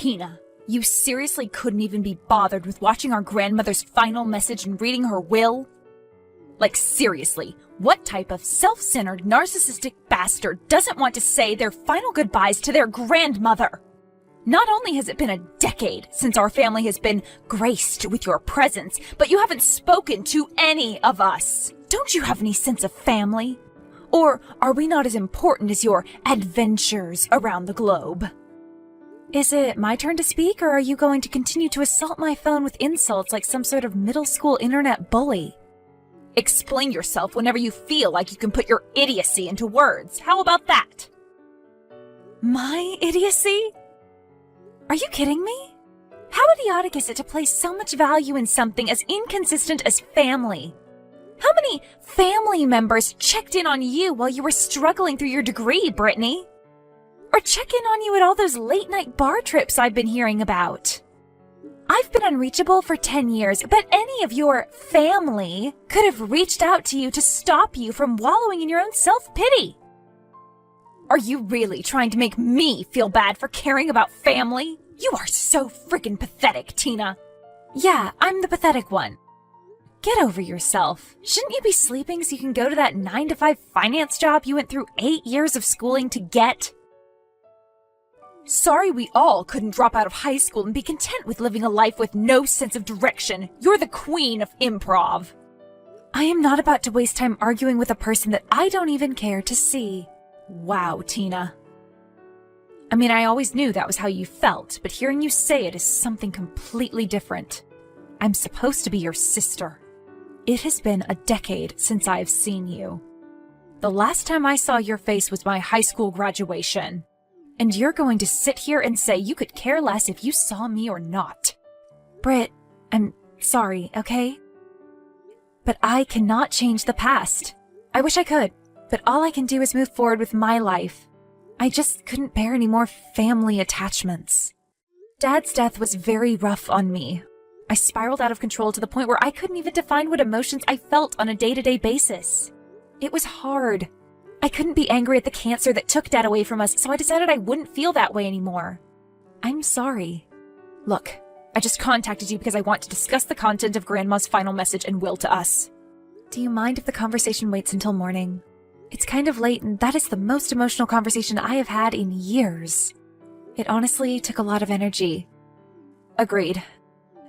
Tina, you seriously couldn't even be bothered with watching our grandmother's final message and reading her will? Like, seriously, what type of self-centered, narcissistic bastard doesn't want to say their final goodbyes to their grandmother? Not only has it been a decade since our family has been graced with your presence, but you haven't spoken to any of us. Don't you have any sense of family? Or are we not as important as your adventures around the globe? Is it my turn to speak, or are you going to continue to assault my phone with insults like some sort of middle school internet bully? Explain yourself whenever you feel like you can put your idiocy into words. How about that? My idiocy? Are you kidding me? How idiotic is it to place so much value in something as inconsistent as family? How many family members checked in on you while you were struggling through your degree, Brittany? Or check in on you at all those late-night bar trips I've been hearing about? I've been unreachable for 10 years, but any of your family could have reached out to you to stop you from wallowing in your own self-pity. Are you really trying to make me feel bad for caring about family? You are so freaking pathetic, Tina. Yeah, I'm the pathetic one. Get over yourself. Shouldn't you be sleeping so you can go to that 9-to-5 finance job you went through 8 years of schooling to get? Sorry we all couldn't drop out of high school and be content with living a life with no sense of direction. You're the queen of improv. I am not about to waste time arguing with a person that I don't even care to see. Wow, Tina. I mean, I always knew that was how you felt, but hearing you say it is something completely different. I'm supposed to be your sister. It has been a decade since I've seen you. The last time I saw your face was my high school graduation. And you're going to sit here and say you could care less if you saw me or not. Britt, I'm sorry, okay? But I cannot change the past. I wish I could, but all I can do is move forward with my life. I just couldn't bear any more family attachments. Dad's death was very rough on me. I spiraled out of control to the point where I couldn't even define what emotions I felt on a day-to-day basis. It was hard. I couldn't be angry at the cancer that took Dad away from us, so I decided I wouldn't feel that way anymore. I'm sorry. Look, I just contacted you because I want to discuss the content of Grandma's final message and will to us. Do you mind if the conversation waits until morning? It's kind of late, and that is the most emotional conversation I have had in years. It honestly took a lot of energy. Agreed.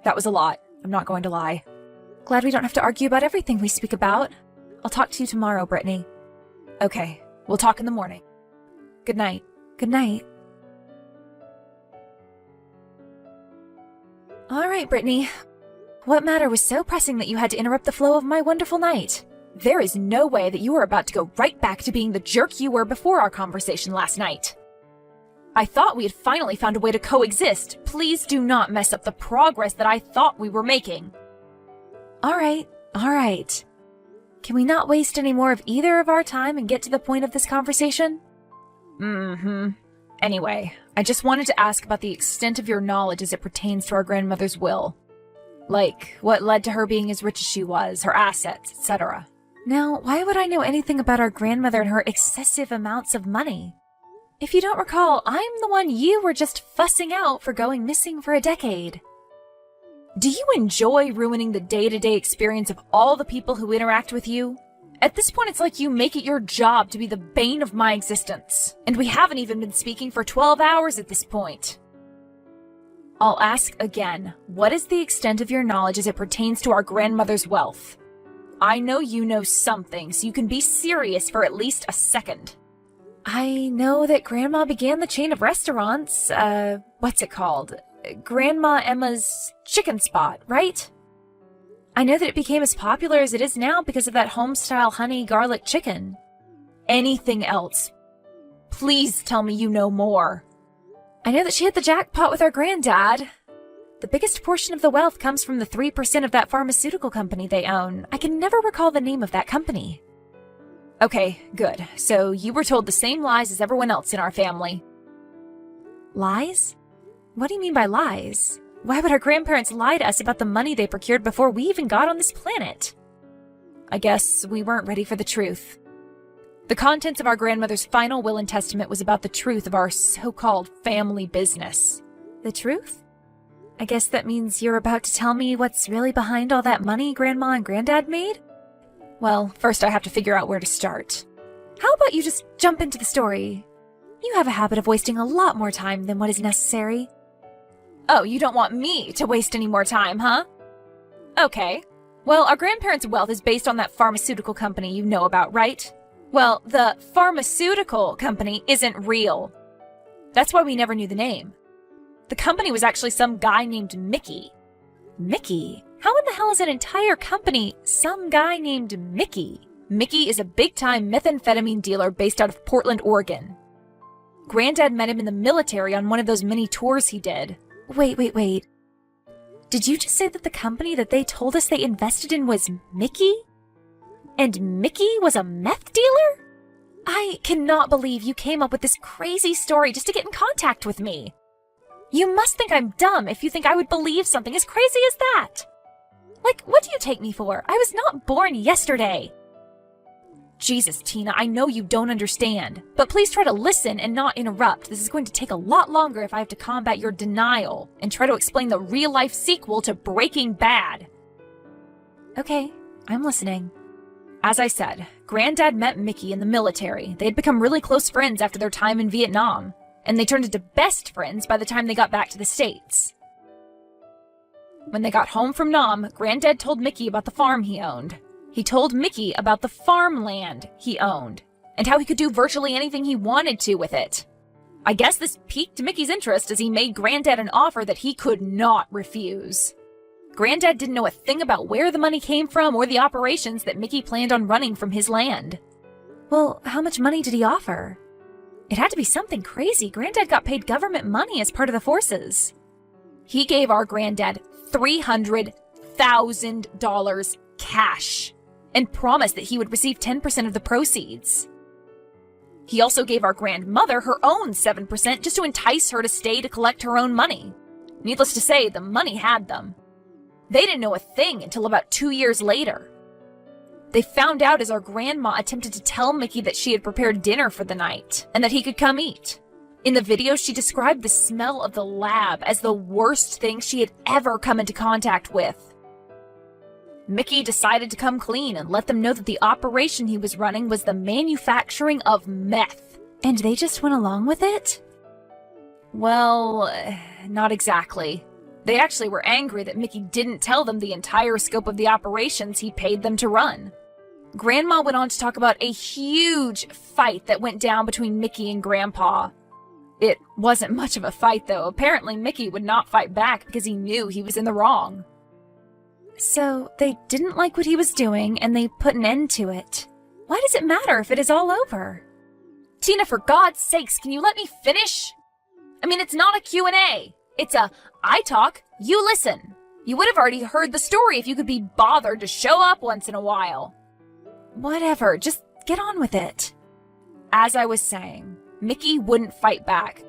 That was a lot. I'm not going to lie. Glad we don't have to argue about everything we speak about. I'll talk to you tomorrow, Brittany. Okay, we'll talk in the morning. Good night. Good night. All right, Brittany. What matter was so pressing that you had to interrupt the flow of my wonderful night? There is no way that you are about to go right back to being the jerk you were before our conversation last night. I thought we had finally found a way to coexist. Please do not mess up the progress that I thought we were making. All right. Can we not waste any more of either of our time and get to the point of this conversation? Anyway, I just wanted to ask about the extent of your knowledge as it pertains to our grandmother's will. Like, what led to her being as rich as she was, her assets, etc. Now, why would I know anything about our grandmother and her excessive amounts of money? If you don't recall, I'm the one you were just fussing out for going missing for a decade. Do you enjoy ruining the day-to-day experience of all the people who interact with you? At this point, it's like you make it your job to be the bane of my existence. And we haven't even been speaking for 12 hours at this point. I'll ask again, what is the extent of your knowledge as it pertains to our grandmother's wealth? I know you know something, so you can be serious for at least a second. I know that Grandma began the chain of restaurants, what's it called? Grandma Emma's Chicken Spot, right? I know that it became as popular as it is now because of that home-style honey garlic chicken. Anything else? Please tell me you know more. I know that she hit the jackpot with our granddad. The biggest portion of the wealth comes from the 3% of that pharmaceutical company they own. I can never recall the name of that company. Okay, good. So you were told the same lies as everyone else in our family. Lies? What do you mean by lies? Why would our grandparents lie to us about the money they procured before we even got on this planet? I guess we weren't ready for the truth. The contents of our grandmother's final will and testament was about the truth of our so-called family business. The truth? I guess that means you're about to tell me what's really behind all that money Grandma and Granddad made? Well, first I have to figure out where to start. How about you just jump into the story? You have a habit of wasting a lot more time than what is necessary. Oh, you don't want me to waste any more time, huh? Okay. Well, our grandparents' wealth is based on that pharmaceutical company you know about, right? Well, the pharmaceutical company isn't real. That's why we never knew the name. The company was actually some guy named Mickey. Mickey? How in the hell is an entire company some guy named Mickey? Mickey is a big-time methamphetamine dealer based out of Portland, Oregon. Granddad met him in the military on one of those mini tours he did. Wait. Did you just say that the company that they told us they invested in was Mickey? And Mickey was a meth dealer? I cannot believe you came up with this crazy story just to get in contact with me. You must think I'm dumb if you think I would believe something as crazy as that. Like, what do you take me for? I was not born yesterday. Jesus, Tina, I know you don't understand, but please try to listen and not interrupt. This is going to take a lot longer if I have to combat your denial and try to explain the real-life sequel to Breaking Bad. Okay, I'm listening. As I said, Granddad met Mickey in the military. They had become really close friends after their time in Vietnam, and they turned into best friends by the time they got back to the States. When they got home from Nam, Granddad told Mickey about the farm he owned. He told Mickey about the farmland he owned, and how he could do virtually anything he wanted to with it. I guess this piqued Mickey's interest as he made Granddad an offer that he could not refuse. Granddad didn't know a thing about where the money came from or the operations that Mickey planned on running from his land. Well, how much money did he offer? It had to be something crazy. Granddad got paid government money as part of the forces. He gave our Granddad $300,000 cash and promised that he would receive 10% of the proceeds. He also gave our grandmother her own 7% just to entice her to stay to collect her own money. Needless to say, the money had them. They didn't know a thing until about 2 years later. They found out as our grandma attempted to tell Mickey that she had prepared dinner for the night and that he could come eat. In the video, she described the smell of the lab as the worst thing she had ever come into contact with. Mickey decided to come clean and let them know that the operation he was running was the manufacturing of meth. And they just went along with it? Well, not exactly. They actually were angry that Mickey didn't tell them the entire scope of the operations he paid them to run. Grandma went on to talk about a huge fight that went down between Mickey and Grandpa. It wasn't much of a fight, though. Apparently, Mickey would not fight back because he knew he was in the wrong. So, they didn't like what he was doing, and they put an end to it. Why does it matter if it is all over? Tina, for God's sakes, can you let me finish? I mean, it's not a Q&A. It's a, I talk, you listen. You would have already heard the story if you could be bothered to show up once in a while. Whatever, just get on with it. As I was saying, Mickey wouldn't fight back.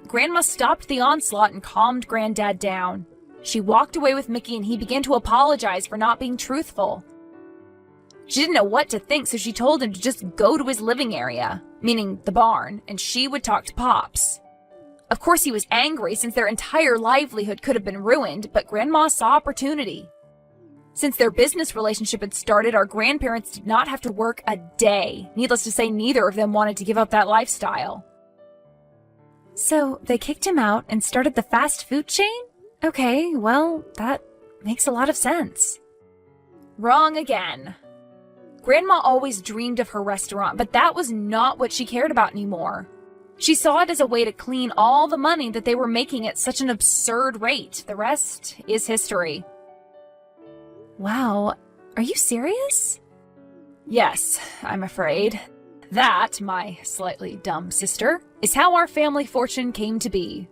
Grandma stopped the onslaught and calmed Granddad down. She walked away with Mickey and he began to apologize for not being truthful. She didn't know what to think, so she told him to just go to his living area, meaning the barn, and she would talk to Pops. Of course, he was angry since their entire livelihood could have been ruined, but Grandma saw opportunity. Since their business relationship had started, our grandparents did not have to work a day. Needless to say, neither of them wanted to give up that lifestyle. So, they kicked him out and started the fast food chain? Okay, well, that makes a lot of sense. Wrong again. Grandma always dreamed of her restaurant, but that was not what she cared about anymore. She saw it as a way to clean all the money that they were making at such an absurd rate. The rest is history. Wow, are you serious? Yes, I'm afraid. That, my slightly dumb sister, is how our family fortune came to be.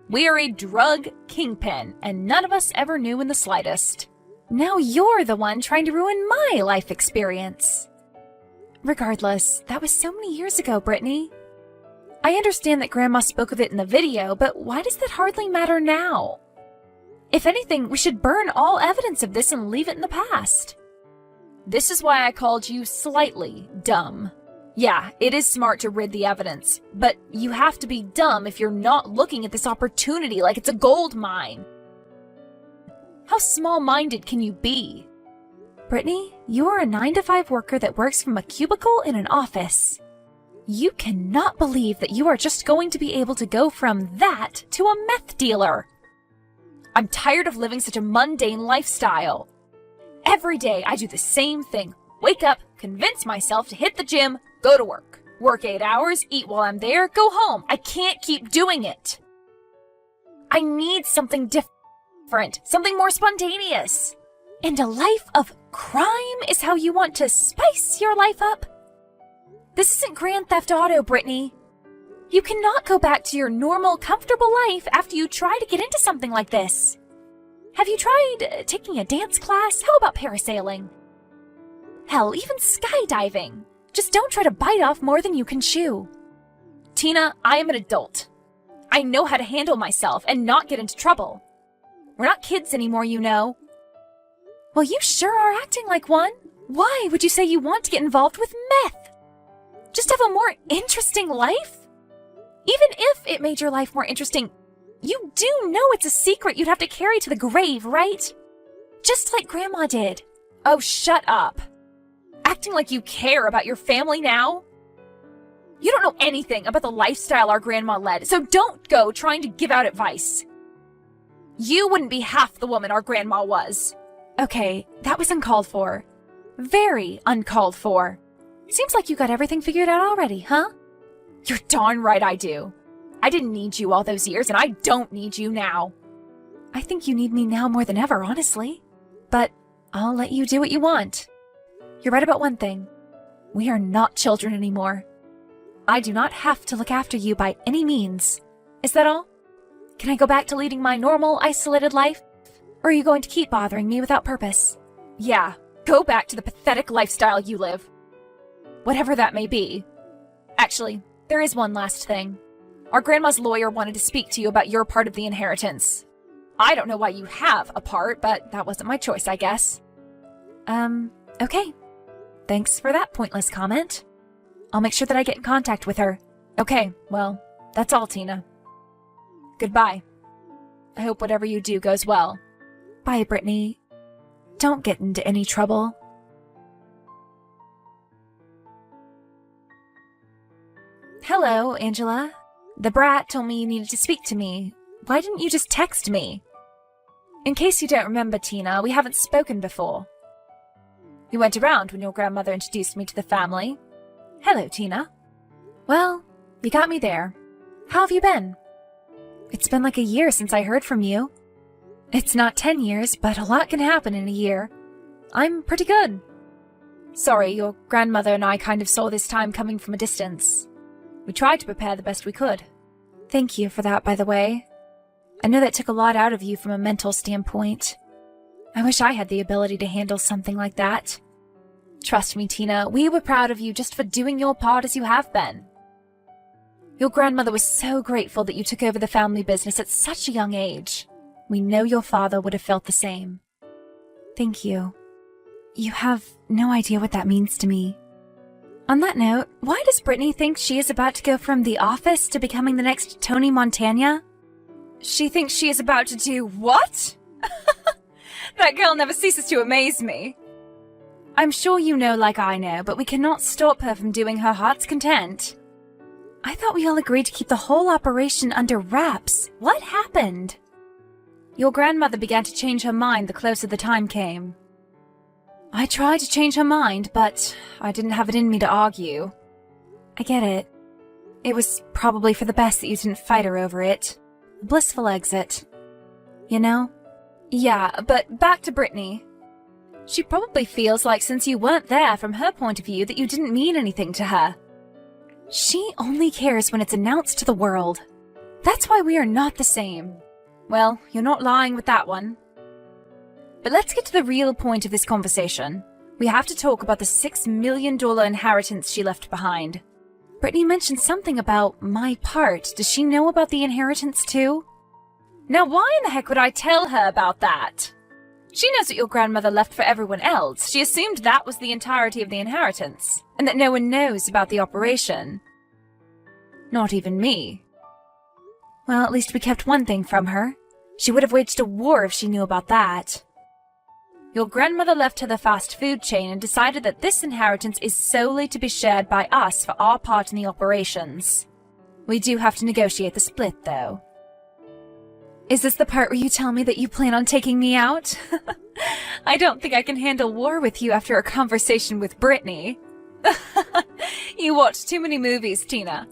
We are a drug kingpin, and none of us ever knew in the slightest. Now you're the one trying to ruin my life experience. Regardless, that was so many years ago, Brittany. I understand that Grandma spoke of it in the video, but why does that hardly matter now? If anything, we should burn all evidence of this and leave it in the past. This is why I called you slightly dumb. Yeah, it is smart to rid the evidence, but you have to be dumb if you're not looking at this opportunity like it's a gold mine. How small-minded can you be? Brittany, you are a 9-to-5 worker that works from a cubicle in an office. You cannot believe that you are just going to be able to go from that to a meth dealer. I'm tired of living such a mundane lifestyle. Every day I do the same thing. Wake up, convince myself to hit the gym, go to work. Work 8 hours, eat while I'm there, go home. I can't keep doing it. I need something different, something more spontaneous. And a life of crime is how you want to spice your life up? This isn't Grand Theft Auto, Brittany. You cannot go back to your normal, comfortable life after you try to get into something like this. Have you tried taking a dance class? How about parasailing? Hell, even skydiving. Just don't try to bite off more than you can chew. Tina, I am an adult. I know how to handle myself and not get into trouble. We're not kids anymore, you know. Well, you sure are acting like one. Why would you say you want to get involved with meth? Just have a more interesting life? Even if it made your life more interesting, you do know it's a secret you'd have to carry to the grave, right? Just like Grandma did. Oh, shut up. Acting like you care about your family now? You don't know anything about the lifestyle our grandma led, so don't go trying to give out advice. You wouldn't be half the woman our grandma was. Okay, that was uncalled for. Very uncalled for. Seems like you got everything figured out already, huh? You're darn right I do. I didn't need you all those years, and I don't need you now. I think you need me now more than ever, honestly. But I'll let you do what you want. You're right about one thing. We are not children anymore. I do not have to look after you by any means. Is that all? Can I go back to leading my normal, isolated life? Or are you going to keep bothering me without purpose? Yeah, go back to the pathetic lifestyle you live. Whatever that may be. Actually, there is one last thing. Our grandma's lawyer wanted to speak to you about your part of the inheritance. I don't know why you have a part, but that wasn't my choice, I guess. Okay. Thanks for that pointless comment. I'll make sure that I get in contact with her. Okay, well, that's all, Tina. Goodbye. I hope whatever you do goes well. Bye, Brittany. Don't get into any trouble. Hello, Angela. The brat told me you needed to speak to me. Why didn't you just text me? In case you don't remember, Tina, we haven't spoken before. You weren't around when your grandmother introduced me to the family. Hello, Tina. Well, you got me there. How have you been? It's been like a year since I heard from you. It's not 10 years, but a lot can happen in a year. I'm pretty good. Sorry, your grandmother and I kind of saw this time coming from a distance. We tried to prepare the best we could. Thank you for that, by the way. I know that took a lot out of you from a mental standpoint. I wish I had the ability to handle something like that. Trust me, Tina, we were proud of you just for doing your part as you have been. Your grandmother was so grateful that you took over the family business at such a young age. We know your father would have felt the same. Thank you. You have no idea what that means to me. On that note, why does Brittany think she is about to go from The Office to becoming the next Tony Montana? She thinks she is about to do what? That girl never ceases to amaze me. I'm sure you know like I know, but we cannot stop her from doing her heart's content. I thought we all agreed to keep the whole operation under wraps. What happened? Your grandmother began to change her mind the closer the time came. I tried to change her mind, but I didn't have it in me to argue. I get it. It was probably for the best that you didn't fight her over it. A blissful exit. You know? Yeah, but back to Brittany. She probably feels like since you weren't there from her point of view that you didn't mean anything to her. She only cares when it's announced to the world. That's why we are not the same. Well, you're not lying with that one. But let's get to the real point of this conversation. We have to talk about the $6 million inheritance she left behind. Brittany mentioned something about my part. Does she know about the inheritance too? Now why in the heck would I tell her about that? She knows what your grandmother left for everyone else. She assumed that was the entirety of the inheritance, and that no one knows about the operation. Not even me. Well, at least we kept one thing from her. She would have waged a war if she knew about that. Your grandmother left her the fast food chain and decided that this inheritance is solely to be shared by us for our part in the operations. We do have to negotiate the split, though. Is this the part where you tell me that you plan on taking me out? I don't think I can handle war with you after a conversation with Brittany. You watch too many movies, Tina.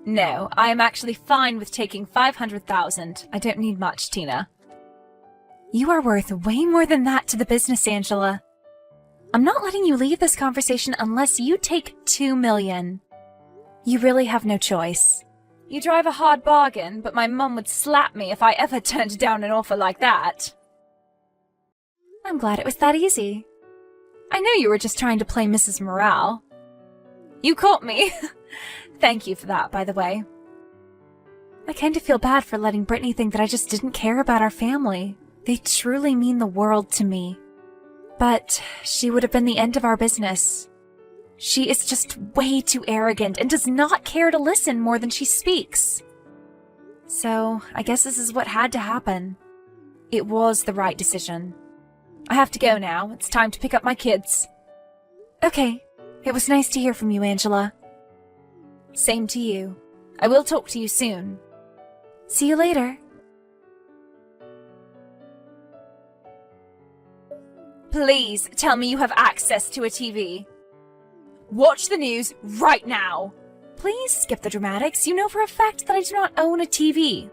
No, I am actually fine with taking 500,000. I don't need much, Tina. You are worth way more than that to the business, Angela. I'm not letting you leave this conversation unless you take 2 million. You really have no choice. You drive a hard bargain, but my mum would slap me if I ever turned down an offer like that. I'm glad it was that easy. I knew you were just trying to play Mrs. Morale. You caught me. Thank you for that, by the way. I kind of feel bad for letting Brittany think that I just didn't care about our family. They truly mean the world to me. But she would have been the end of our business. She is just way too arrogant and does not care to listen more than she speaks. So, I guess this is what had to happen. It was the right decision. I have to go now. It's time to pick up my kids. Okay. It was nice to hear from you, Angela. Same to you. I will talk to you soon. See you later. Please tell me you have access to a TV. Watch the news right now. Please skip the dramatics. You know for a fact that I do not own a TV.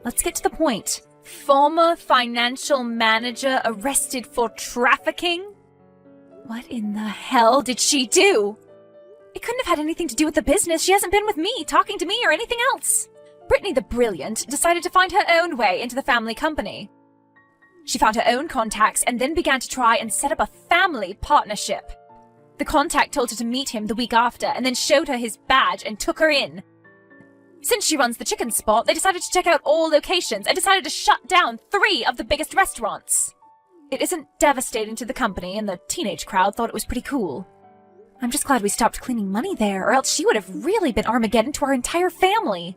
Let's get to the point. Former financial manager arrested for trafficking? What in the hell did she do? It couldn't have had anything to do with the business. She hasn't been with me, talking to me, or anything else. Brittany the Brilliant decided to find her own way into the family company. She found her own contacts and then began to try and set up a family partnership. The contact told her to meet him the week after and then showed her his badge and took her in. Since she runs the chicken spot, they decided to check out all locations and decided to shut down 3 of the biggest restaurants. It isn't devastating to the company, and the teenage crowd thought it was pretty cool. I'm just glad we stopped cleaning money there, or else she would have really been Armageddon to our entire family.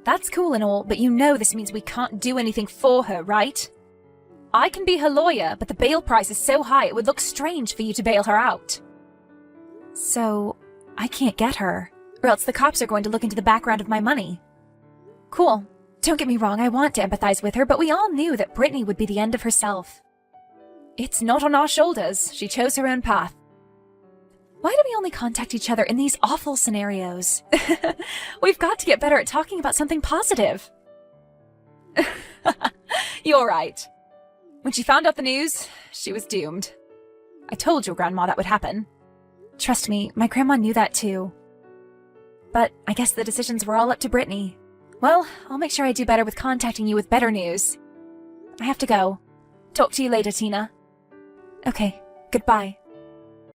That's cool and all, but you know this means we can't do anything for her, right? I can be her lawyer, but the bail price is so high it would look strange for you to bail her out. So, I can't get her, or else the cops are going to look into the background of my money. Cool. Don't get me wrong, I want to empathize with her, but we all knew that Brittany would be the end of herself. It's not on our shoulders. She chose her own path. Why do we only contact each other in these awful scenarios? We've got to get better at talking about something positive. You're right. When she found out the news, she was doomed. I told your grandma that would happen. Trust me, my grandma knew that too. But I guess the decisions were all up to Brittany. Well, I'll make sure I do better with contacting you with better news. I have to go. Talk to you later, Tina. Okay, goodbye.